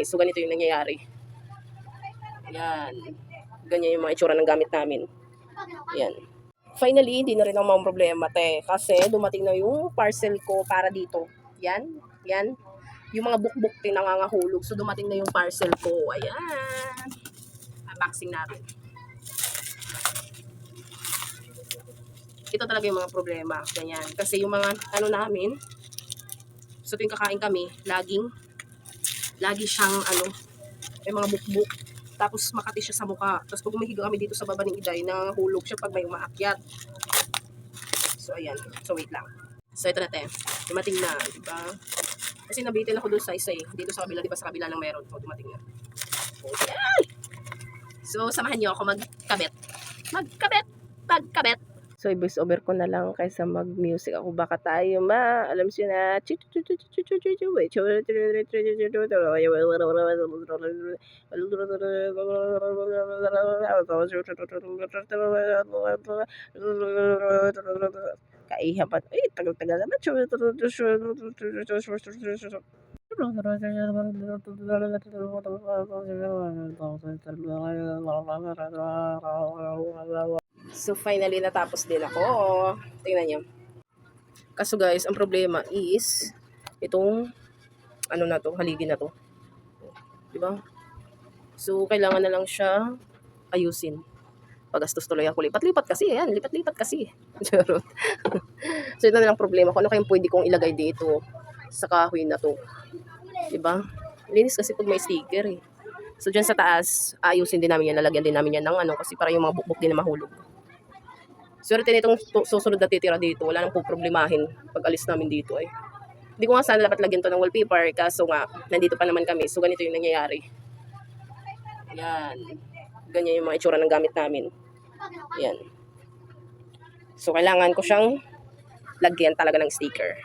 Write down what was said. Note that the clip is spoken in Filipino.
So, ganito yung nangyayari. Yan. Ganyan yung mga itsura ng gamit namin. Yan. Finally, hindi na rin ang mga problema, te. Kasi dumating na yung parcel ko para dito. Yan. Yan. Yung mga bukbuk din nangangahulog. So, dumating na yung parcel ko. Ayan. Unboxing natin. Ito talaga yung mga problema. Ganyan. Kasi yung mga namin, so tuwing kakain kami, lagi siyang may mga bukbuk. Tapos makati siya sa mukha. Tapos pag umihiga kami dito sa baba ng iday, nahulog siya pag may umaakyat. So ayan. So wait lang. So ito na, te. Dumating na, di ba? Kasi nabitin ako doon sa isa eh. Dito sa kabila, di ba sa kabila ng meron. So dumating na. Okay. So samahan niyo ako magkabit. Magkabit. So, i-voice over ko na lang kaysa mag-music ako. Baka tayo alam siyo na, kaihan pa. Tagal-tagal naman. So, finally, natapos din ako. Tingnan nyo. Kaso guys, ang problema is, itong, haligi na to. Diba? So, kailangan na lang siya ayusin. Pagastos tuloy ako. Lipat-lipat kasi. Yan, lipat-lipat kasi. So, ito na lang problema ko. Ano kayong pwede kong ilagay dito sa kahoy na to? Diba? Linis kasi pag may sticker eh. So, dyan sa taas, ayusin din namin yan. Lalagyan din namin yan ng kasi para yung mga bukbuk din na mahulog. Swerte nitong susunod na titira dito, wala nang problemahin pag alis namin dito eh. Hindi ko nga sana dapat lagyan to ng wallpaper, kaso nga, nandito pa naman kami, so ganito yung nangyayari. Yan. Ganyan yung mga itsura ng gamit namin. Yan. So kailangan ko siyang lagyan talaga ng sticker.